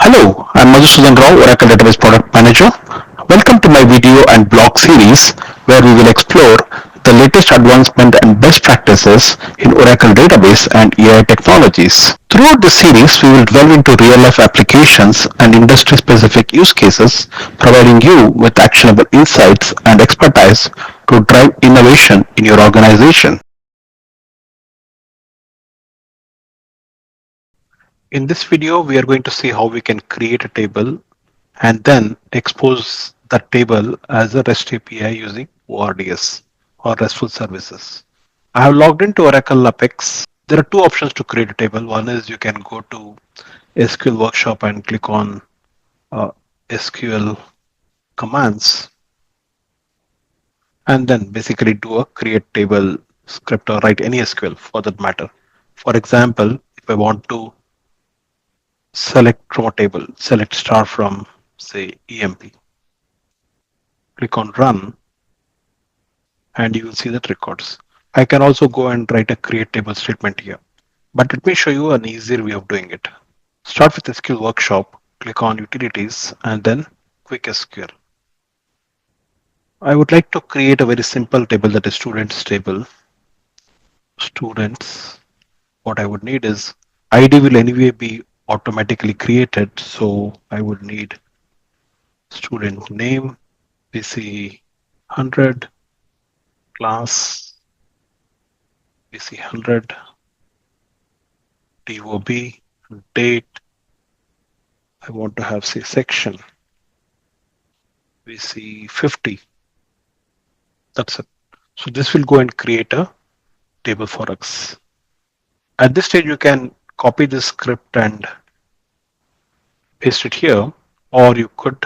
Hello, I'm Madhusudan Rao, Oracle Database Product Manager. Welcome to my video and blog series where we will explore the latest advancement and best practices in Oracle Database and AI technologies. Throughout this series, we will delve into real-life applications and industry-specific use cases, providing you with actionable insights and expertise to drive innovation in your organization. In this video, we are going to see how we can create a table and then expose that table as a REST API using ORDS or RESTful services. I have logged into Oracle Apex. There are two options to create a table. One is you can go to SQL Workshop and click on SQL commands and then basically do a create table script or write any SQL for that matter. For example, if I want to select from a table, select star from say EMP, click on run and you will see that records. I can also go and write a create table statement here. But let me show you an easier way of doing it. Start with SQL Workshop, click on Utilities and then Quick SQL. I would like to create a very simple table, that is students table. Students, what I would need is ID will anyway be automatically created. So I would need student name, PC 100, class PC 100, DOB, date. I want to have say section PC 50. That's it. So this will go and create a table for us. At this stage, you can copy this script and paste it here, or you could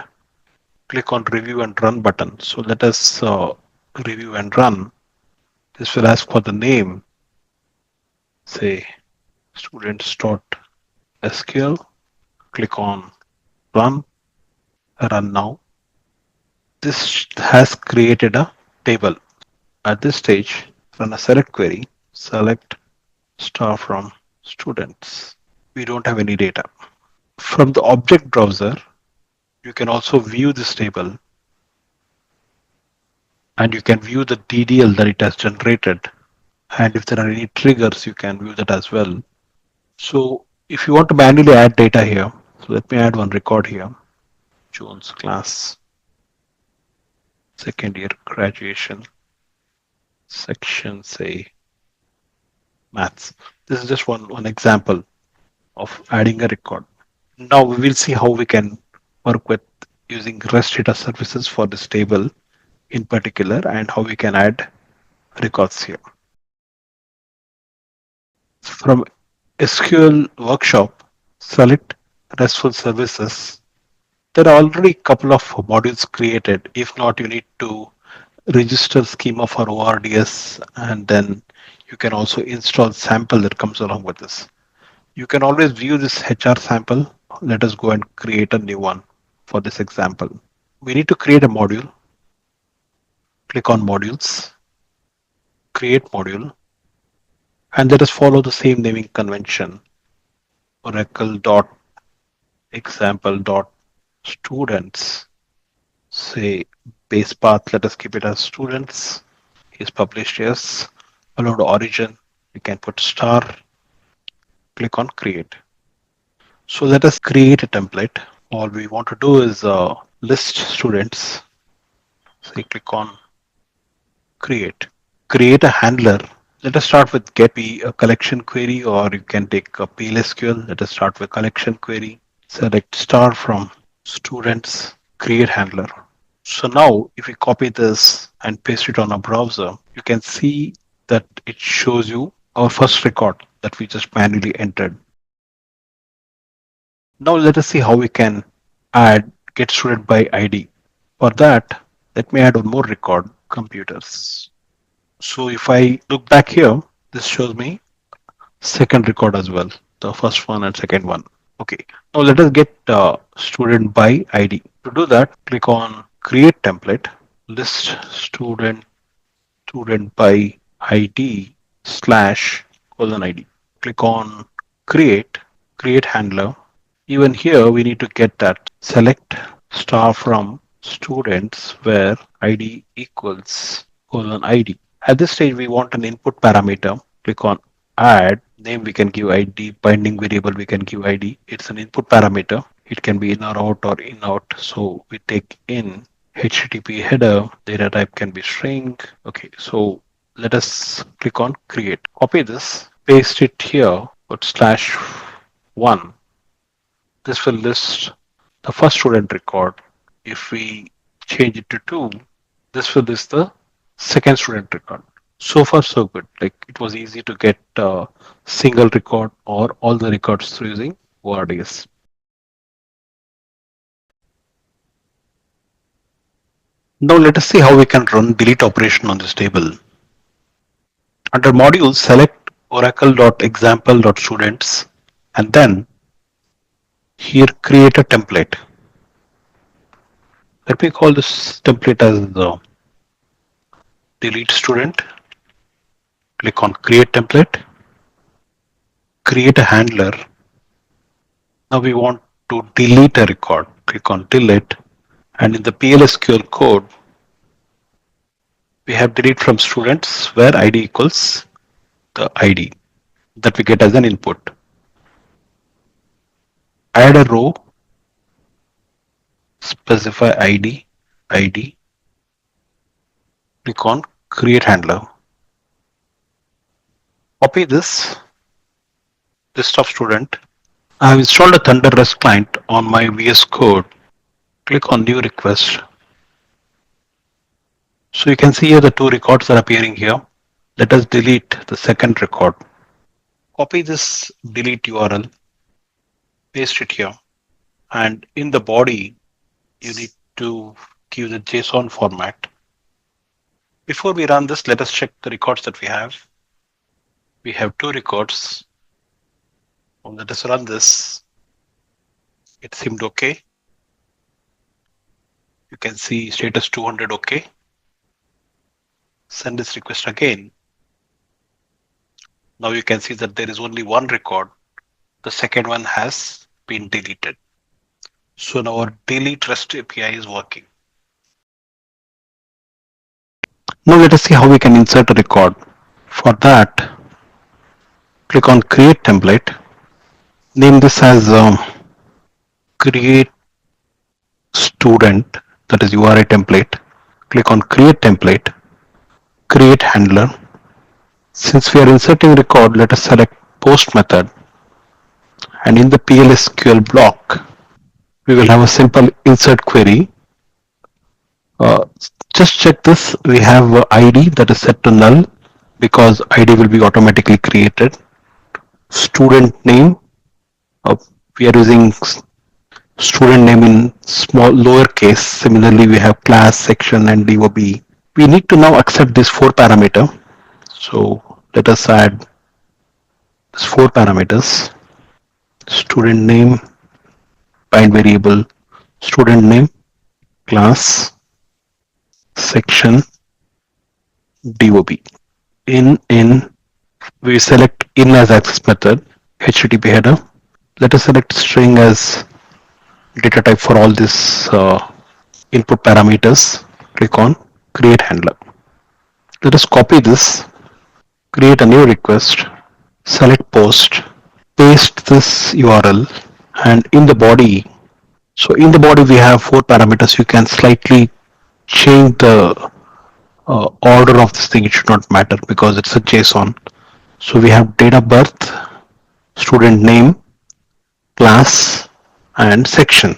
click on review and run button. So let us review and run. This will ask for the name, say students.sql. Click on run now. This has created a table. At this stage, run a select query, select star from students. We don't have any data. From the object browser, you can also view this table and you can view the DDL that it has generated. And if there are any triggers, you can view that as well. So if you want to manually add data here, so let me add one record here. Jones class, second year graduation, section, say, maths. This is just one example of adding a record. Now we will see how we can work with using REST data services for this table in particular and how we can add records here. From SQL Workshop, select RESTful services. There are already a couple of modules created. If not, you need to register schema for ORDS and then you can also install sample that comes along with this. You can always view this HR sample. Let us go and create a new one for this example. We need to create a module. Click on modules, create module, and let us follow the same naming convention. Oracle.example.students, say base path, let us keep it as students. Is published, yes. Allowed origin, you can put star, click on create. So let us create a template. All we want to do is list students. Say click on create. Create a handler. Let us start with get be a collection query, or you can take a PLSQL. Let us start with collection query. Select star from students, create handler. So now if we copy this and paste it on a browser, you can see that it shows you our first record that we just manually entered. Now let us see how we can add get student by ID. For that, let me add one more record, computers. So if I look back here, this shows me second record as well, the first one and second one. Okay, now let us get student by ID. To do that, click on create template, list student by ID / colon ID. Click on create handler. Even here, we need to get that select star from students where ID equals colon ID. At this stage, we want an input parameter. Click on add. Name we can give ID. Binding variable we can give ID. It's an input parameter. It can be in or out or in out. So we take in HTTP header. Data type can be string. Okay, so let us click on create. Copy this, paste it here, put /1. This will list the first student record. If we change it to 2, this will list the second student record. So far, so good. Like it was easy to get a single record or all the records through using ORDS. Now let us see how we can run delete operation on this table. Under modules, select oracle.example.students and then here create a template. Let me call this template as the delete student. Click on create template, create a handler. Now we want to delete a record. Click on delete, and in the PLSQL code, we have delete from students where ID equals the ID that we get as an input. Add a row, specify ID, click on create handler. Copy this list of student. I have installed a Thunder REST client on my VS Code. Click on new request. So you can see here the two records are appearing here. Let us delete the second record. Copy this delete URL, paste it here, and in the body, you need to give the JSON format. Before we run this, let us check the records that we have. We have two records. Let us run this. It seemed okay. You can see status 200 okay. Send this request again. Now you can see that there is only one record. The second one has been deleted. So now our delete REST API is working. Now let us see how we can insert a record. For that, click on create template. Name this as create student, that is URI template. Click on create template, create handler. Since we are inserting record, let us select post method, and in the PLSQL block, we will have a simple insert query. Just check this. We have ID that is set to null because ID will be automatically created. Student name, we are using student name in small lowercase. Similarly, we have class, section, and DOB. We need to now accept this 4 parameter. So let us add these 4 parameters. Student name, bind variable, student name, class, section, DOB. In, we select in as access method, HTTP header. Let us select string as data type for all these input parameters. Click on create handler. Let us copy this, create a new request, select post, paste this URL, and in the body, so in the body we have 4 parameters. You can slightly change the order of this thing. It should not matter because it's a JSON. So we have date of birth, student name, class, and section,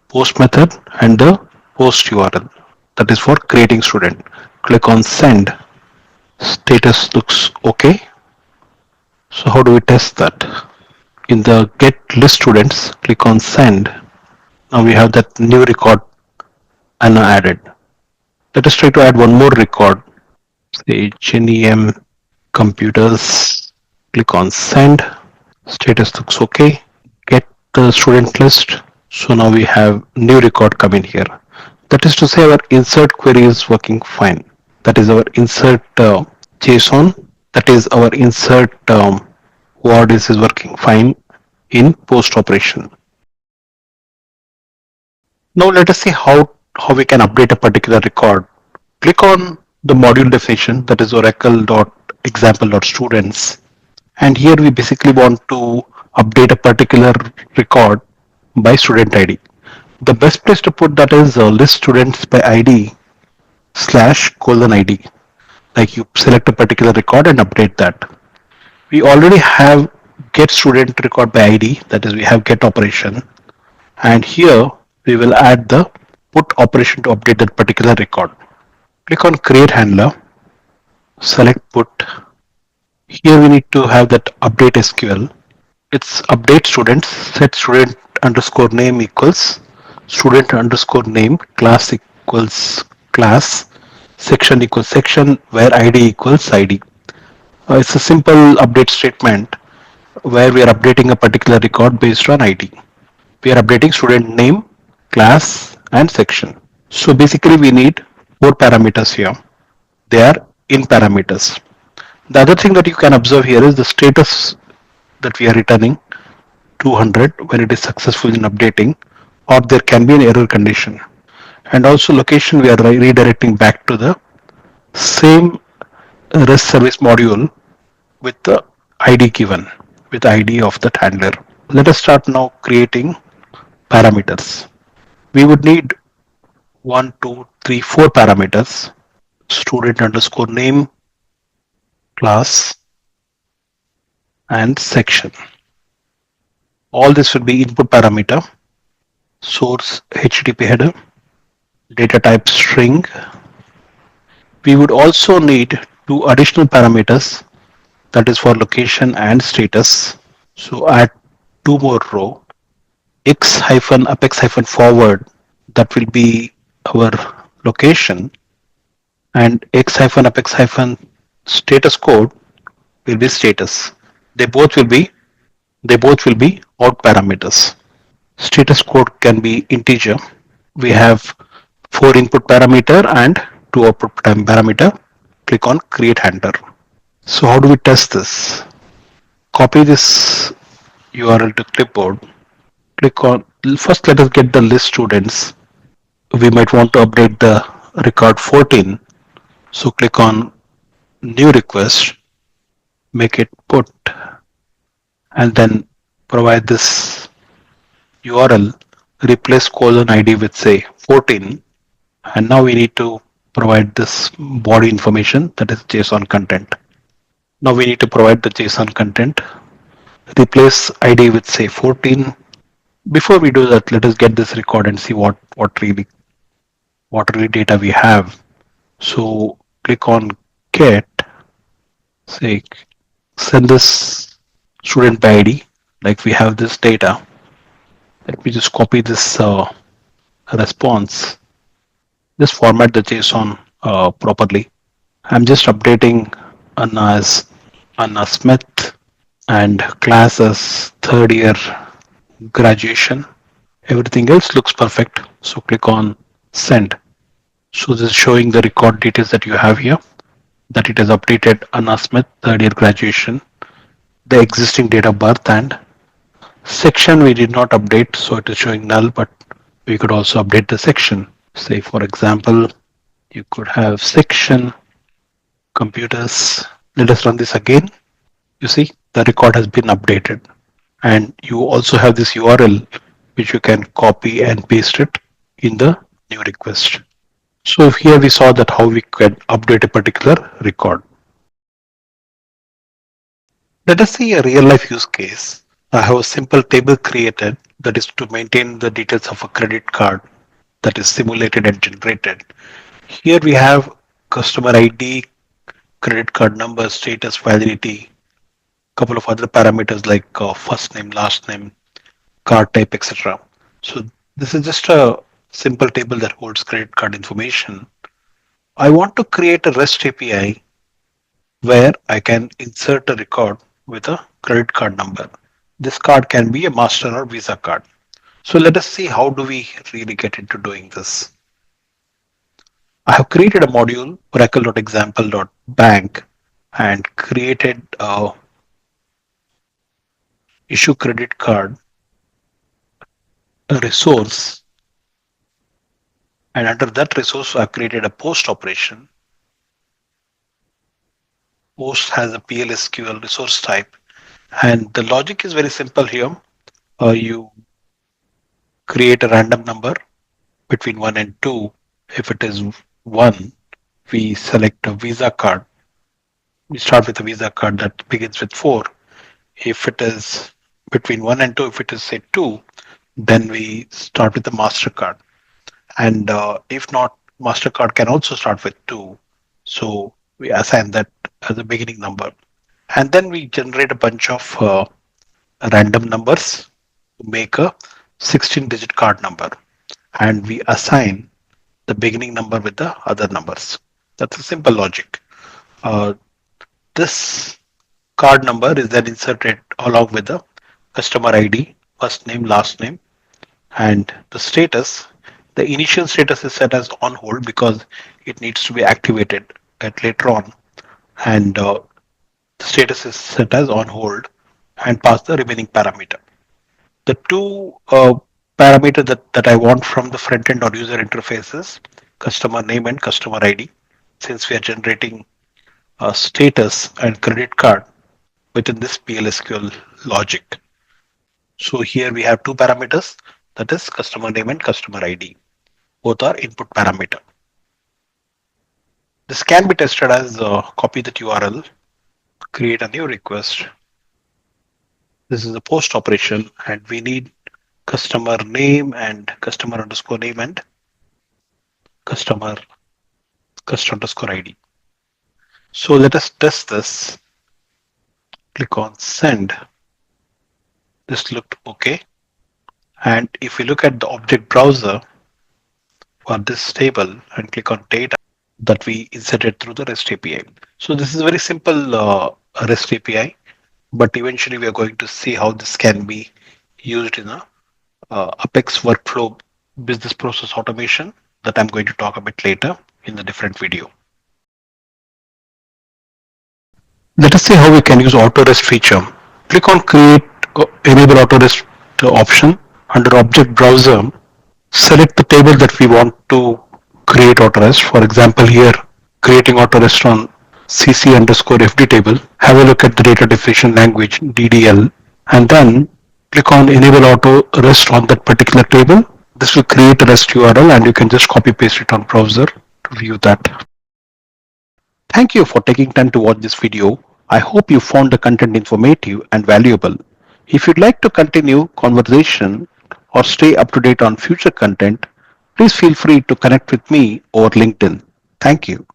post method, and the post URL. That is for creating student. Click on send. Status looks okay. So how do we test that? In the get list students, click on send. Now we have that new record and added. Let us try to add one more record. Say GNEM computers. Click on send. Status looks okay. Get the student list. So now we have new record coming here. That is to say our insert query is working fine. That is our insert JSON. That is our insert ORDS is working fine in post operation. Now let us see how we can update a particular record. Click on the module definition, that is oracle.example.students. And here we basically want to update a particular record by student ID. The best place to put that is list students by ID slash colon ID. Like you select a particular record and update that. We already have get student record by ID, that is we have get operation, and here we will add the put operation to update that particular record. Click on create handler, select put. Here we need to have that update SQL. It's update students, set student underscore name equals student underscore name, class equals class, section equals section, where ID equals ID. It's a simple update statement where we are updating a particular record based on ID. We are updating student name, class, and section. So basically we need four parameters here. They are in parameters. The other thing that you can observe here is the status that we are returning 200 when it is successful in updating, or there can be an error condition. And also location we are redirecting back to the same REST service module with the ID given, with ID of that handler. Let us start now creating parameters. We would need 4 parameters: student underscore name, class, and section. All this will be input parameter, source HTTP header, data type string. We would also need two additional parameters, that is for location and status. So add two more row, x hyphen apex hyphen forward, that will be our location, and x hyphen apex hyphen status code will be status. They both will be out parameters. Status code can be integer. We have 4 input parameter and 2 output parameter. Click on create handler. So how do we test this? Copy this URL to clipboard. Click on, first let us get the list students. We might want to update the record 14. So click on new request, make it put, and then provide this URL, replace colon ID with say 14. And now we need to provide this body information, that is JSON content. Now we need to provide the JSON content, replace ID with say 14. Before we do that, let us get this record and see what really data we have. So click on get, say send this student by ID, like we have this data. Let me just copy this response. Just format the JSON properly. I'm just updating Anna as Anna Smith and class as third year graduation. Everything else looks perfect. So click on send. So this is showing the record details that you have here, that it has updated Anna Smith, third year graduation, the existing date of birth, and section we did not update, so it is showing null, but we could also update the section. Say for example, you could have section computers. Let us run this again. You see the record has been updated, and you also have this URL which you can copy and paste it in the new request. So here we saw that how we can update a particular record. Let us see a real life use case. I have a simple table created that is to maintain the details of a credit card that is simulated and generated. Here we have customer ID, credit card number, status, validity, couple of other parameters like first name, last name, card type, etc. So this is just a simple table that holds credit card information. I want to create a REST API where I can insert a record with a credit card number. This card can be a Master or Visa card. So let us see how do we really get into doing this. I have created a module, oracle.example.bank, and created a issue credit card, a resource, And under that resource, I've created a post operation. Post has a PLSQL resource type. And the logic is very simple here. You create a random number between 1 and 2. If it is 1, we select a Visa card. We start with a Visa card that begins with 4. If it is between 1 and 2, if it is say 2, then we start with the MasterCard. And if not, MasterCard can also start with 2. So we assign that as a beginning number. And then we generate a bunch of random numbers to make a 16-digit card number. And we assign the beginning number with the other numbers. That's a simple logic. This card number is then inserted along with the customer ID, first name, last name, and the status. The initial status is set as on hold because it needs to be activated at later on, and the status is set as on hold and pass the remaining parameter. The two parameters that I want from the front end or user interfaces, customer name and customer ID, since we are generating a status and credit card within this PLSQL logic. So here we have two parameters, that is customer name and customer ID. Both are input parameter. This can be tested as copy that URL, create a new request. This is a post operation and we need customer name and customer underscore name and customer underscore ID. So let us test this. Click on send. This looked okay. And if we look at the object browser for this table and click on data that we inserted through the REST API. So this is a very simple REST API, but eventually we are going to see how this can be used in a Apex workflow business process automation that I'm going to talk a bit later in the different video. Let us see how we can use auto REST feature. Click on create enable auto REST option under object browser. Select the table that we want to create auto REST. For example, here creating auto REST on CC underscore FD table. Have a look at the data definition language DDL and then click on enable auto REST on that particular table. This will create a REST URL and you can just copy paste it on browser to view that. Thank you for taking time to watch this video. I hope you found the content informative and valuable. If you'd like to continue conversation or stay up to date on future content, please feel free to connect with me over LinkedIn. Thank you.